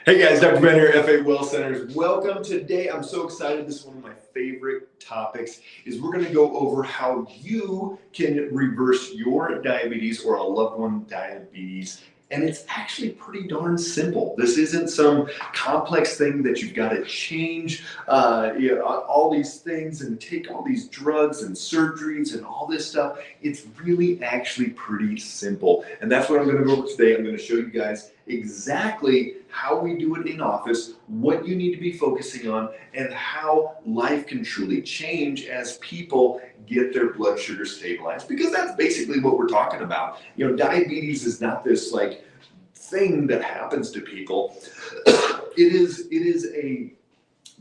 Hey guys, Dr. Ben here, FA Well Centers. Welcome today. I'm so excited. This is one of my favorite topics. Is we're going to go over how you can reverse your diabetes or a loved one diabetes. And it's actually pretty darn simple. This isn't some complex thing that you've got to change all these things and take all these drugs and surgeries and all this stuff. It's really actually pretty simple. And that's what I'm going to go over today. I'm going to show you guys exactly how we do it in office, what you need to be focusing on, and how life can truly change as people get their blood sugar stabilized, because that's basically what we're talking about. Diabetes is not this like thing that happens to people. It is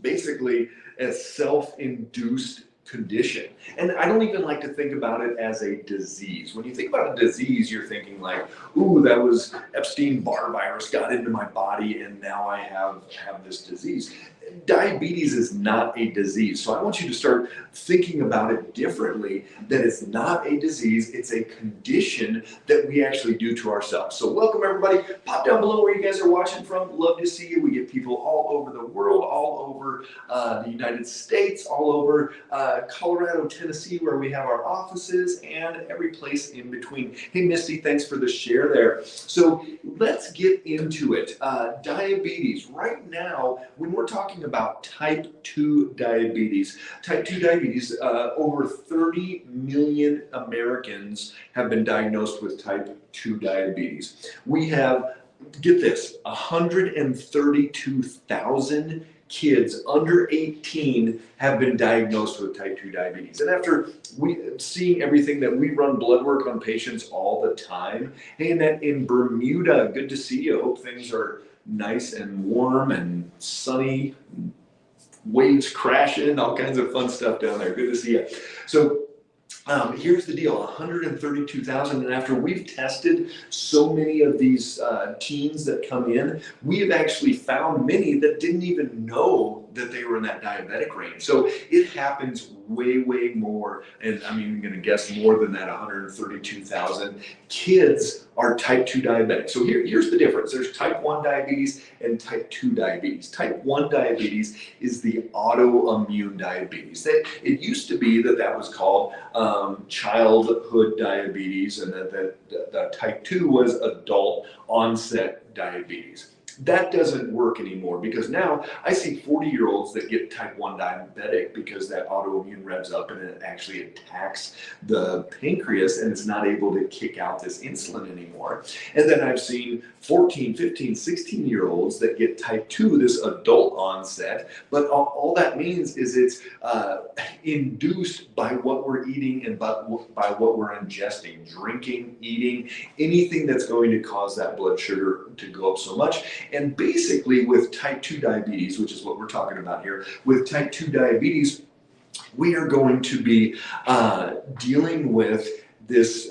basically a self-induced condition. And I don't even like to think about it as a disease. When you think about a disease, you're thinking like, ooh, that was Epstein-Barr virus got into my body and now I have this disease. Diabetes is not a disease. So I want you to start thinking about it differently, that it's not a disease, it's a condition that we actually do to ourselves. So welcome everybody. Pop down below where you guys are watching from. Love to see you. We get people all over the world, all over the United States, all over Colorado, Tennessee, where we have our offices, and every place in between. Hey Misty, thanks for the share there. So let's get into it. Diabetes. Right now, when we're talking about type 2 diabetes, over 30 million Americans have been diagnosed with type 2 diabetes. We have, get this, 132,000 kids under 18 have been diagnosed with type 2 diabetes. And after seeing everything that we run blood work on patients all the time, hey, and that in Bermuda, good to see you. Hope things are nice and warm and sunny, waves crashing, all kinds of fun stuff down there. Good to see you. So here's the deal, 132,000, and after we've tested so many of these teens that come in, we have actually found many that didn't even know that they were in that diabetic range. So it happens way, way more, and I'm even going to guess more than that. 132,000 kids are type 2 diabetic. So here's the difference. There's type 1 diabetes and type 2 diabetes. Type 1 diabetes is the autoimmune diabetes. It used to be that was called childhood diabetes, and that type 2 was adult onset diabetes. That doesn't work anymore, because now I see 40-year-olds that get type 1 diabetic because that autoimmune revs up and it actually attacks the pancreas and it's not able to kick out this insulin anymore. And then I've seen 14, 15, 16-year-olds that get type 2, this adult onset, but all that means is it's induced by what we're eating and by what we're ingesting, drinking, eating, anything that's going to cause that blood sugar to go up so much. And basically with type 2 diabetes, which is what we're talking about here, with type 2 diabetes, we are going to be dealing with this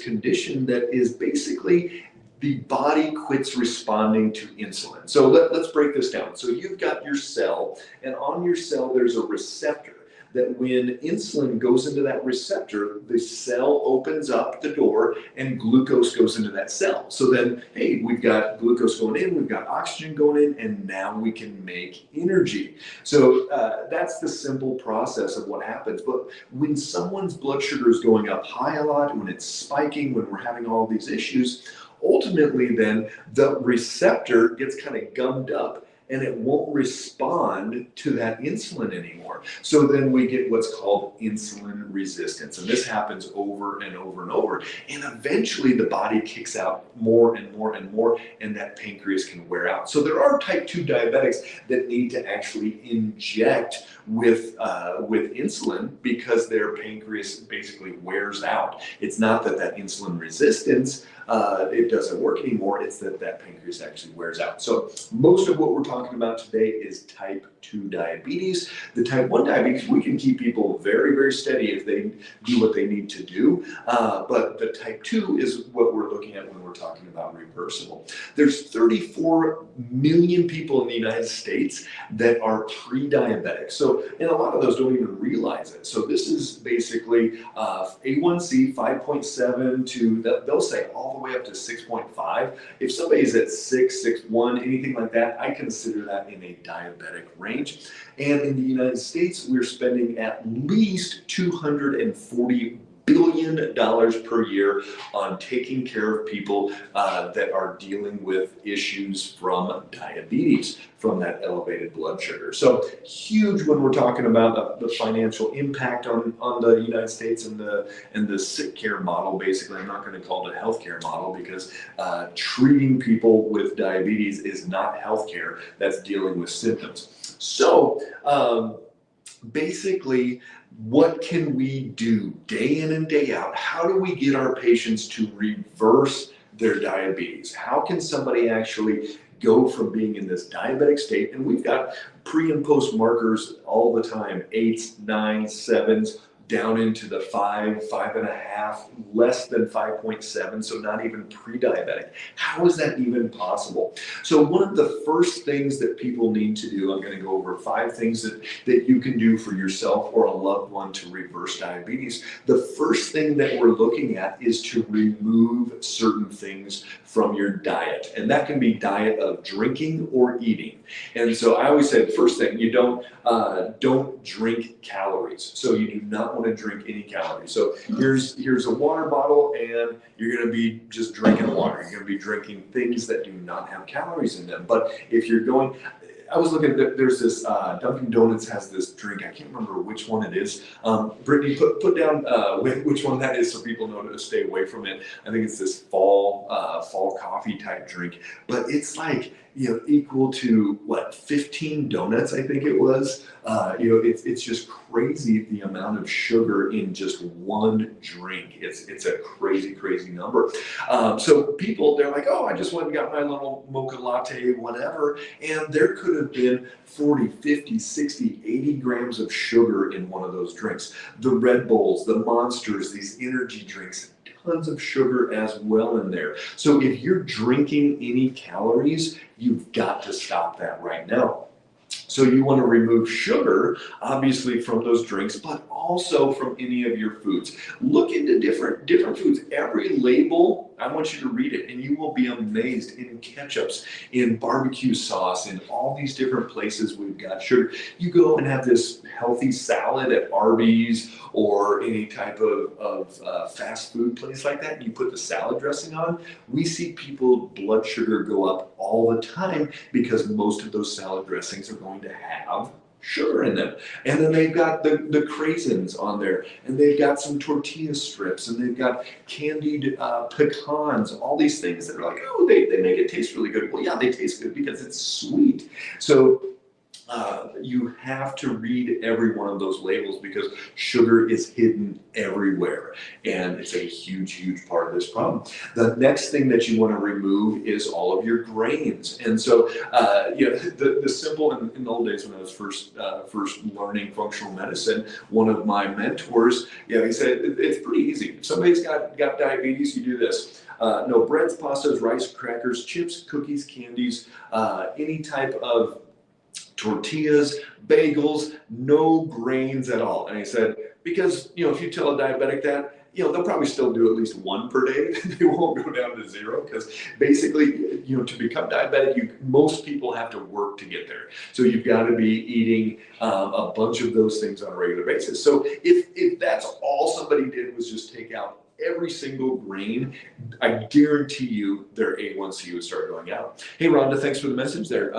condition that is basically the body quits responding to insulin. So let's break this down. So you've got your cell, and on your cell there's a receptor that when insulin goes into that receptor, the cell opens up the door and glucose goes into that cell. So then, hey, we've got glucose going in, we've got oxygen going in, and now we can make energy. So that's the simple process of what happens. But when someone's blood sugar is going up high a lot, when it's spiking, when we're having all these issues, ultimately then the receptor gets kind of gummed up and it won't respond to that insulin anymore. So then we get what's called insulin resistance. And this happens over and over and over. And eventually the body kicks out more and more and more, and that pancreas can wear out. So there are type 2 diabetics that need to actually inject with insulin because their pancreas basically wears out. It's not that insulin resistance it doesn't work anymore, it's that pancreas actually wears out. So most of what we're talking about today is type 2 diabetes. The type 1 diabetes, we can keep people very, very steady if they do what they need to do. But the type 2 is what we're looking at when we're talking about reversible. There's 34 million people in the United States that are pre-diabetic. So, and a lot of those don't even realize it. So this is basically A1C 5.7 to, they'll say all the way up to 6.5. If somebody's at 6, 6.1, anything like that, I consider that in a diabetic range. And in the United States, we're spending at least $240 billion per year on taking care of people that are dealing with issues from diabetes, from that elevated blood sugar. So huge when we're talking about the financial impact on the United States and the sick care model. Basically, I'm not going to call it a healthcare model because treating people with diabetes is not healthcare. That's dealing with symptoms. So basically, what can we do day in and day out? How do we get our patients to reverse their diabetes? How can somebody actually go from being in this diabetic state? And we've got pre and post markers all the time, 8s, 9s, 7s, down into the 5, 5.5, less than 5.7, so not even pre-diabetic. How is that even possible? So one of the first things that people need to do, I'm going to go over 5 things that you can do for yourself or a loved one to reverse diabetes. The first thing that we're looking at is to remove certain things from your diet. And that can be diet of drinking or eating. And so I always say the first thing, you don't drink calories. So you do not want to drink any calories. So here's a water bottle and you're going to be just drinking water. You're going to be drinking things that do not have calories in them. But if you're going, I was looking at, there's this, Dunkin' Donuts has this drink, I can't remember which one it is. Brittany, put down which one that is so people know to stay away from it. I think it's this fall coffee type drink, but it's like, equal to what, 15 donuts, I think it was. It's just crazy the amount of sugar in just one drink. It's a crazy, crazy number. So people, they're like, oh, I just went and got my little mocha latte, whatever. And there could have been 40, 50, 60, 80 grams of sugar in one of those drinks. The Red Bulls, the Monsters, these energy drinks, tons of sugar as well in there. So if you're drinking any calories, you've got to stop that right now. So you want to remove sugar, obviously, from those drinks, but also from any of your foods. Look into different foods. Every label, I want you to read it, and you will be amazed. In ketchups, in barbecue sauce, in all these different places we've got sugar. You go and have this healthy salad at Arby's or any type of fast food place like that, and you put the salad dressing on. We see people blood sugar go up all the time because most of those salad dressings are going to have sugar in them. And then they've got the craisins on there, and they've got some tortilla strips, and they've got candied pecans, all these things that are like, oh, they make it taste really good. Well, yeah, they taste good because it's sweet. So you have to read every one of those labels because sugar is hidden everywhere, and it's a huge, huge part of this problem. The next thing that you want to remove is all of your grains. And so, the simple, in the old days when I was first learning functional medicine, one of my mentors, he said, it's pretty easy. If somebody's got diabetes, you do this. No breads, pastas, rice, crackers, chips, cookies, candies, any type of tortillas, bagels, no grains at all. And he said, because, if you tell a diabetic that, they'll probably still do at least one per day. They won't go down to 0 because basically, to become diabetic, most people have to work to get there. So you've got to be eating a bunch of those things on a regular basis. So if that's all somebody did was just take out every single grain, I guarantee you their A1C would start going out. Hey, Rhonda, thanks for the message there.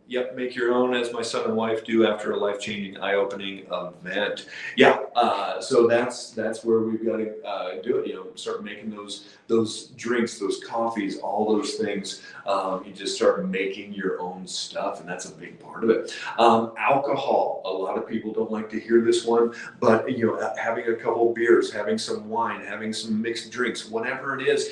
Yep, make your own, as my son and wife do after a life-changing, eye-opening event. Yeah, So that's where we've got to do it. Start making those drinks, those coffees, all those things. You just start making your own stuff, and that's a big part of it. Alcohol. A lot of people don't like to hear this one, but having a couple beers, having some wine, having some mixed drinks, whatever it is,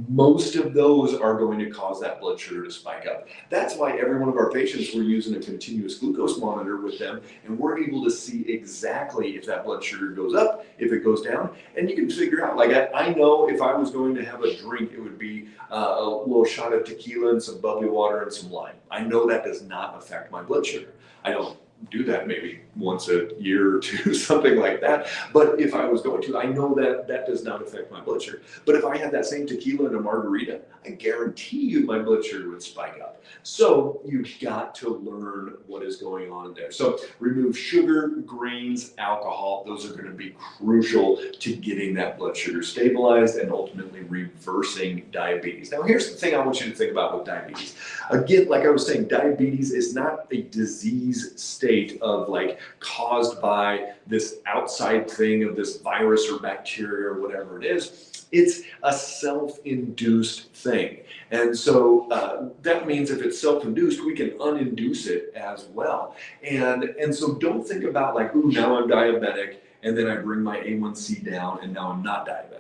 most of those are going to cause that blood sugar to spike up. That's why every one of our patients, we're using a continuous glucose monitor with them, and we're able to see exactly if that blood sugar goes up, if it goes down, and you can figure out, like I know if I was going to have a drink, it would be a little shot of tequila and some bubbly water and some lime. I know that does not affect my blood sugar. I don't do that maybe once a year or two, something like that. But if I was going to, I know that that does not affect my blood sugar. But if I had that same tequila and a margarita, I guarantee you my blood sugar would spike up. So you've got to learn what is going on there. So remove sugar, grains, alcohol. Those are going to be crucial to getting that blood sugar stabilized and ultimately reversing diabetes. Now, here's the thing I want you to think about with diabetes. Again, like I was saying, diabetes is not a disease state of like caused by this outside thing of this virus or bacteria or whatever it is. It's a self-induced thing. And so that means if it's self-induced, we can uninduce it as well. And so don't think about like, ooh, now I'm diabetic, and then I bring my A1C down, and now I'm not diabetic.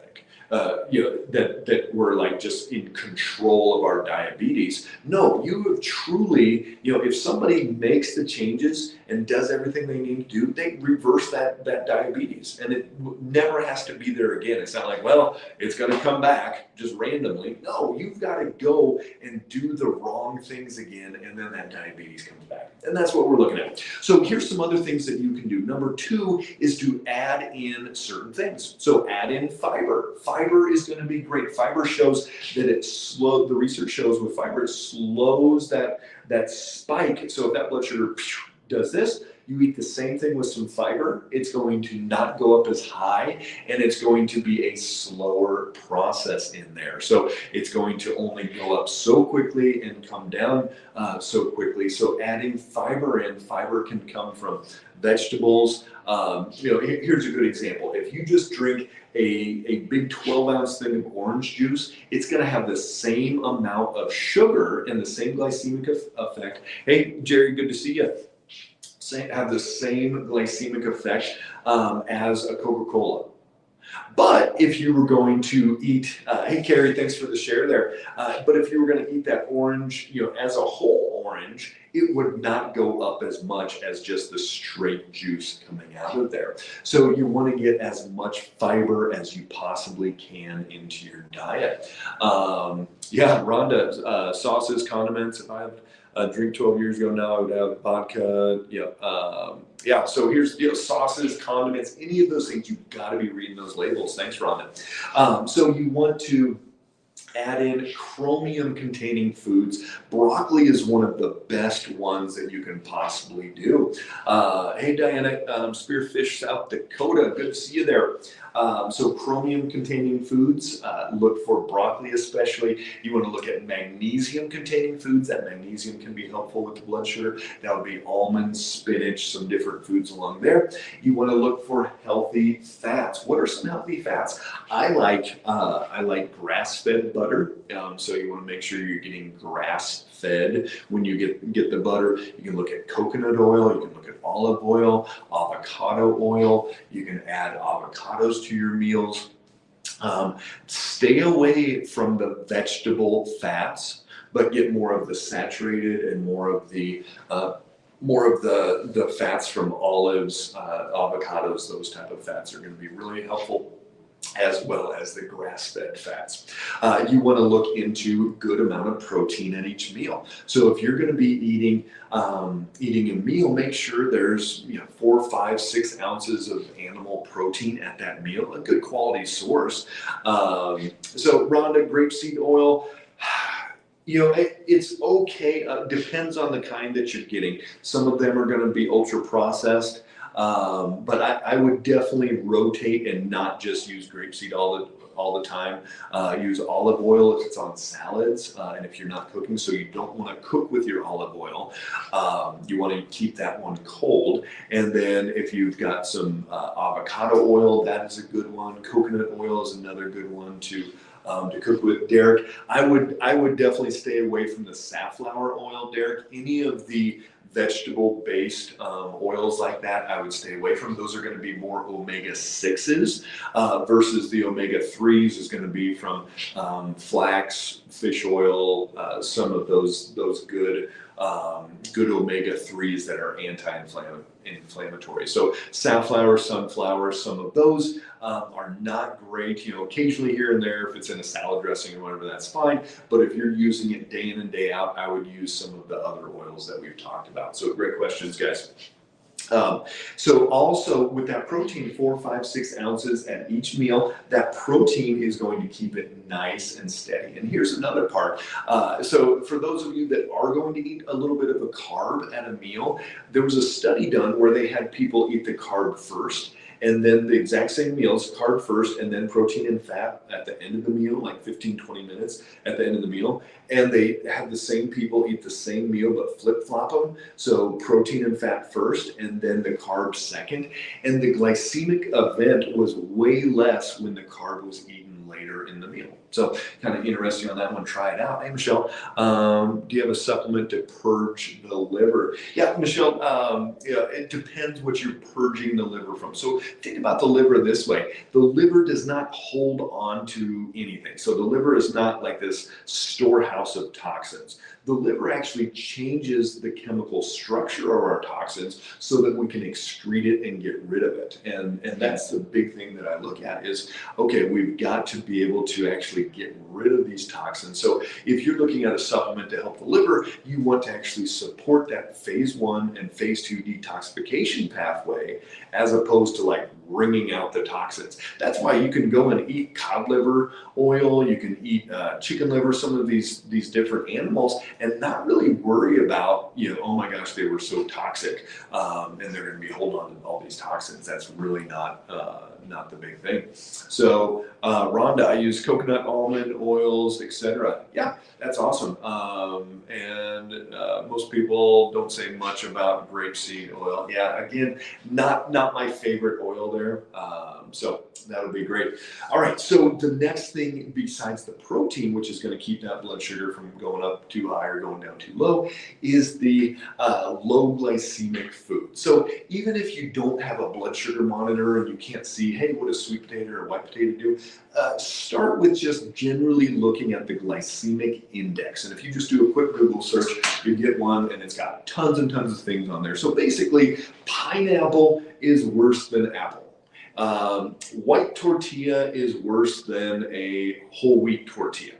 That we're like just in control of our diabetes. No, you have truly, if somebody makes the changes and does everything they need to do, they reverse that diabetes, and it never has to be there again. It's not like, well, it's going to come back just randomly. No, you've got to go and do the wrong things again, and then that diabetes comes back. And that's what we're looking at. So here's some other things that you can do. Number 2 is to add in certain things. So add in fiber. Fiber is going to be great. Fiber shows that the research shows with fiber, it slows that spike. So if that blood sugar does this, you eat the same thing with some fiber, it's going to not go up as high, and it's going to be a slower process in there. So it's going to only go up so quickly and come down so quickly. So adding fiber in, fiber can come from vegetables. Here's a good example. If you just drink a big 12-ounce thing of orange juice, it's going to have the same amount of sugar and the same glycemic effect. Hey, Jerry, good to see you. Have the same glycemic effect as a Coca-Cola. But if you were going to eat, hey Carrie, thanks for the share there. But if you were going to eat that orange, as a whole orange, it would not go up as much as just the straight juice coming out of there. So you want to get as much fiber as you possibly can into your diet. Rhonda, sauces, condiments. If I have a drink 12 years ago now, I would have vodka. So here's sauces, condiments, any of those things. You've got to be reading those labels. Thanks, Rhonda. So you want to add in chromium containing foods. Broccoli is one of the best ones that you can possibly do. Hey Diana, Spearfish, South Dakota, good to see you there. So chromium containing foods, look for broccoli especially. You want to look at magnesium containing foods. That magnesium can be helpful with the blood sugar. That would be almonds, spinach, some different foods along there. You want to look for healthy fats. What are some healthy fats? I like grass-fed butter. So you want to make sure you're getting grass-fed when you get the butter. You can look at coconut oil. You can look at olive oil, avocado oil. You can add avocados to your meals. Stay away from the vegetable fats, but get more of the saturated and more of the fats from olives, avocados. Those type of fats are going to be really helpful, as well as the grass-fed fats. You want to look into good amount of protein at each meal. So if you're going to be eating a meal, make sure there's 4, 5, 6 ounces of animal protein at that meal, a good quality source. So Rhonda, grapeseed oil. It's okay. Depends on the kind that you're getting. Some of them are going to be ultra processed. But I would definitely rotate and not just use grapeseed all the time. Use olive oil if it's on salads and if you're not cooking, so you don't want to cook with your olive oil. You want to keep that one cold. And then if you've got some avocado oil, that is a good one. Coconut oil is another good one to cook with. Derek, I would definitely stay away from the safflower oil, Derek. Any of the vegetable-based oils like that, I would stay away from. Those are going to be more omega-6s versus the omega-3s is going to be from flax, fish oil, some of those good omega-3s that are anti-inflammatory. So safflower, sunflower, some of those are not great. Occasionally here and there, if it's in a salad dressing or whatever, that's fine. But if you're using it day in and day out, I would use some of the other oils that we've talked about. So great questions, guys. So also with that protein, 4, 5, 6 ounces at each meal, that protein is going to keep it nice and steady. And here's another part. So for those of you that are going to eat a little bit of a carb at a meal, there was a study done where they had people eat the carb first, and then the exact same meals, carb first, and then protein and fat at the end of the meal, like 15, 20 minutes at the end of the meal. And they had the same people eat the same meal, but flip-flop them. So protein and fat first, and then the carb second. And the glycemic event was way less when the carb was eaten later in the meal. So kind of interesting on that one. Try it out. Hey, Michelle, do you have a supplement to purge the liver? Yeah, Michelle, it depends what you're purging the liver from. So think about the liver this way. The liver does not hold on to anything. So the liver is not like this storehouse of toxins. The liver actually changes the chemical structure of our toxins so that we can excrete it and get rid of it. And that's the big thing that I look at is, okay, we've got to be able to actually get rid of these toxins. So if you're looking at a supplement to help the liver, you want to actually support that phase 1 and phase 2 detoxification pathway as opposed to like wringing out the toxins. That's why you can go and eat cod liver oil, you can eat chicken liver, some of these different animals, and not really worry about, oh my gosh, they were so toxic, and they're going to be holding on to all these toxins. That's really not the big thing. So Rhonda, I use coconut, almond oils, etc. Yeah, that's awesome. And most people don't say much about grapeseed oil. Yeah, again, not my favorite oil there. So that would be great. All right, so the next thing besides the protein, which is going to keep that blood sugar from going up too high or going down too low, is the low glycemic food. So even if you don't have a blood sugar monitor and you can't see, hey, what does sweet potato or white potato do? Start with just generally looking at the glycemic index. And if you just do a quick Google search, you get one and it's got tons and tons of things on there. So basically, pineapple is worse than apple. White tortilla is worse than a whole wheat tortilla.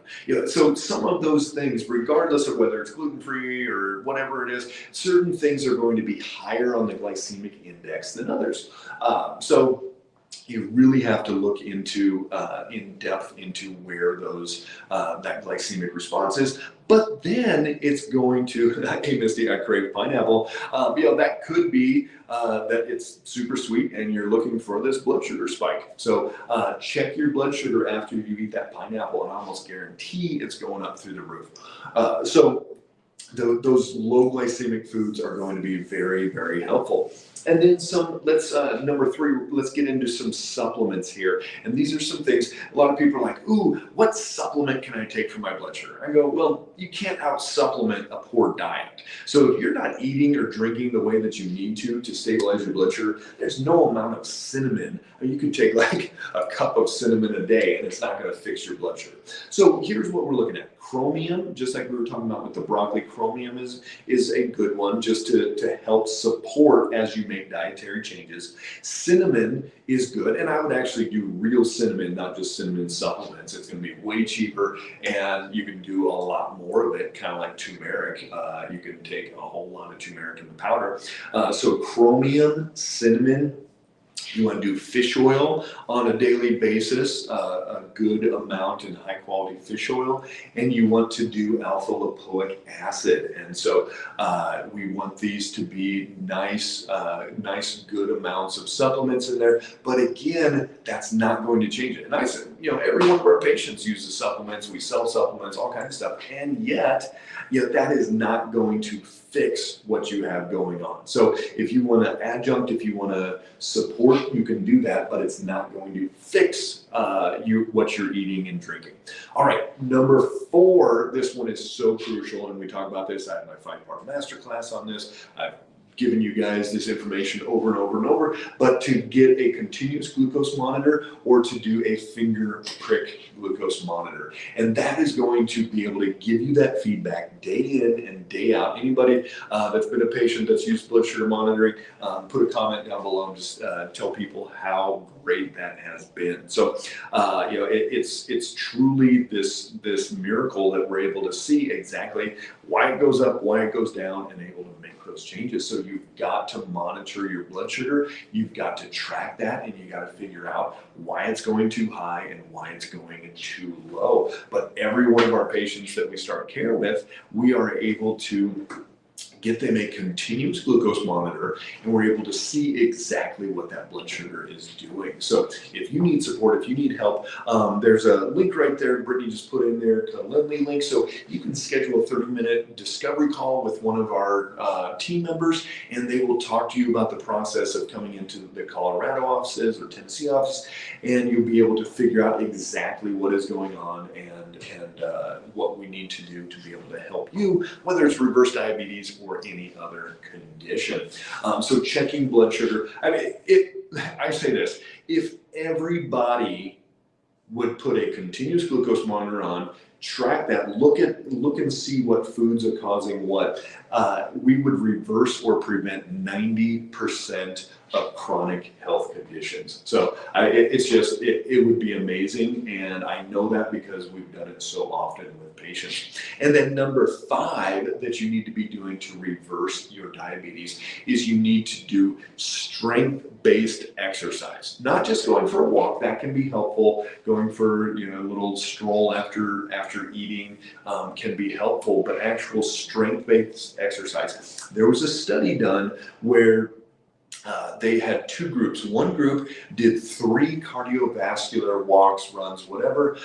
So some of those things, regardless of whether it's gluten-free or whatever it is, certain things are going to be higher on the glycemic index than others. So you really have to look into in depth into where those that glycemic response is. But then it's going to, hey Misty, I crave pineapple. That could be that it's super sweet and you're looking for this blood sugar spike. So check your blood sugar after you eat that pineapple, and I almost guarantee it's going up through the roof. Those low glycemic foods are going to be very, very helpful. And then number 3, let's get into some supplements here. And these are some things, a lot of people are like, ooh, what supplement can I take for my blood sugar? I go, well, you can't out-supplement a poor diet. So if you're not eating or drinking the way that you need to stabilize your blood sugar, there's no amount of cinnamon. You can take like a cup of cinnamon a day and it's not going to fix your blood sugar. So here's what we're looking at. Chromium, just like we were talking about with the broccoli, chromium is a good one just to help support as you make dietary changes. Cinnamon is good, and I would actually do real cinnamon, not just cinnamon supplements. It's going to be way cheaper, and you can do a lot more of it, kind of like turmeric. You can take a whole lot of turmeric in the powder. So chromium, cinnamon, You want to do fish oil on a daily basis, a good amount and high quality fish oil, and you want to do alpha lipoic acid. And so we want these to be nice, good amounts of supplements in there. But again, that's not going to change it. And I said, every one of our patients uses supplements. We sell supplements, all kinds of stuff, and yet, that is not going to fix what you have going on. So if you want to adjunct, if you want to support, you can do that, but it's not going to fix what you're eating and drinking. All right, number 4, this one is so crucial, and we talk about this. I have my 5-part masterclass on this. I've given you guys this information over and over and over, but to get a continuous glucose monitor or to do a finger prick glucose monitor. And that is going to be able to give you that feedback day in and day out. Anybody that's been a patient that's used blood sugar monitoring, put a comment down below and just tell people how great that has been. So, it's truly this miracle that we're able to see exactly why it goes up, why it goes down, and able to make those changes. So you've got to monitor your blood sugar, you've got to track that, and you got to figure out why it's going too high and why it's going too low. But every one of our patients that we start care with, we are able to get them a continuous glucose monitor, and we're able to see exactly what that blood sugar is doing. So if you need support, if you need help, there's a link right there. Brittany just put in there, the Lendly link. So you can schedule a 30-minute discovery call with one of our team members, and they will talk to you about the process of coming into the Colorado offices or Tennessee office, and you'll be able to figure out exactly what is going on and what we need to do to be able to help you, whether it's reverse diabetes or any other condition. So checking blood sugar. I say this, if everybody would put a continuous glucose monitor on, track that, look and see what foods are causing what, we would reverse or prevent 90% of chronic health conditions. So it would be amazing, and I know that because we've done it so often with patients. And then number 5 that you need to be doing to reverse your diabetes is you need to do strength-based exercise. Not just going for a walk, that can be helpful. Going for a little stroll after eating can be helpful, but actual strength-based exercise. There was a study done where they had 2 groups. One group did 3 cardiovascular walks, runs, whatever,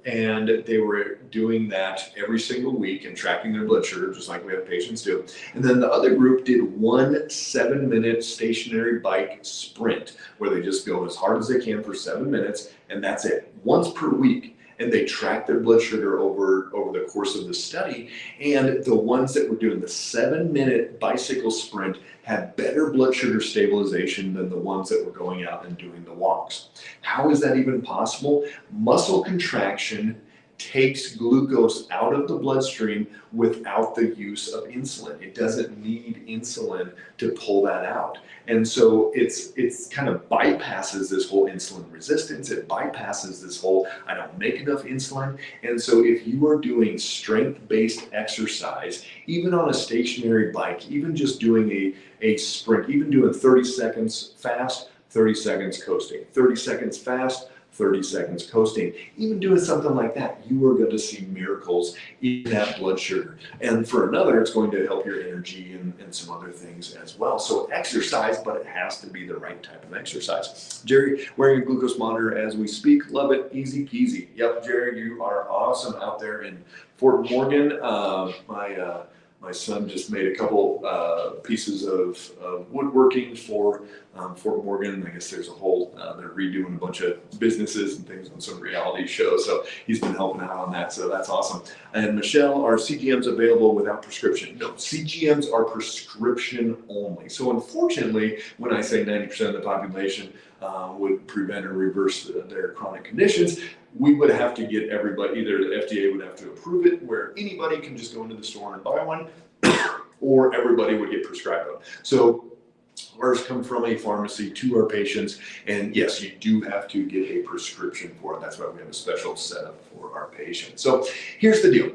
and they were doing that every single week and tracking their blood sugar, just like we have patients do. And then the other group did 1 7-minute stationary bike sprint, where they just go as hard as they can for 7 minutes, and that's it, once per week. And they tracked their blood sugar over the course of the study. And the ones that were doing the 7-minute bicycle sprint had better blood sugar stabilization than the ones that were going out and doing the walks. How is that even possible? Muscle contraction takes glucose out of the bloodstream without the use of insulin. It doesn't need insulin to pull that out. And so it's kind of bypasses this whole insulin resistance. It bypasses this whole, I don't make enough insulin. And so if you are doing strength-based exercise, even on a stationary bike, even just doing a sprint, even doing 30 seconds fast, 30 seconds coasting, 30 seconds fast, 30 seconds coasting, even doing something like that, you are going to see miracles in that blood sugar. And for another, it's going to help your energy and some other things as well. So exercise, but it has to be the right type of exercise. Jerry, wearing a glucose monitor as we speak, love it, easy peasy. Yep, Jerry, you are awesome out there in Fort Morgan. My son just made a couple pieces of woodworking for Fort Morgan. I guess there's a whole, they're redoing a bunch of businesses and things on some reality shows. So he's been helping out on that. So that's awesome. And Michelle, are CGMs available without prescription? No, CGMs are prescription only. So unfortunately, when I say 90% of the population would prevent or reverse their chronic conditions, we would have to get everybody, either the FDA would have to approve it, where anybody can just go into the store and buy one, or everybody would get prescribed one. So ours come from a pharmacy to our patients, and yes, you do have to get a prescription for it. That's why we have a special setup for our patients. So here's the deal.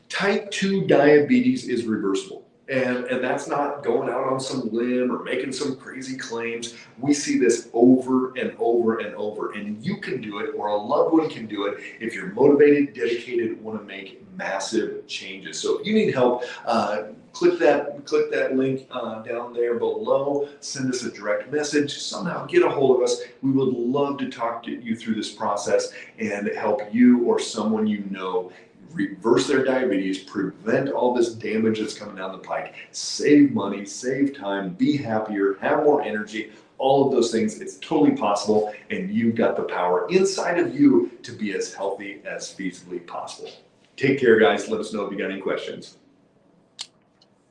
Type 2 diabetes is reversible. And that's not going out on some limb or making some crazy claims. We see this over and over and over, and you can do it, or a loved one can do it if you're motivated, dedicated, want to make massive changes. So if you need help, click that link down there below. Send us a direct message. Somehow get a hold of us. We would love to talk to you through this process and help you or someone you know reverse their diabetes, prevent all this damage that's coming down the pike, save money, save time, be happier, have more energy, all of those things. It's totally possible, and you've got the power inside of you to be as healthy as feasibly possible. Take care, guys. Let us know if you got any questions.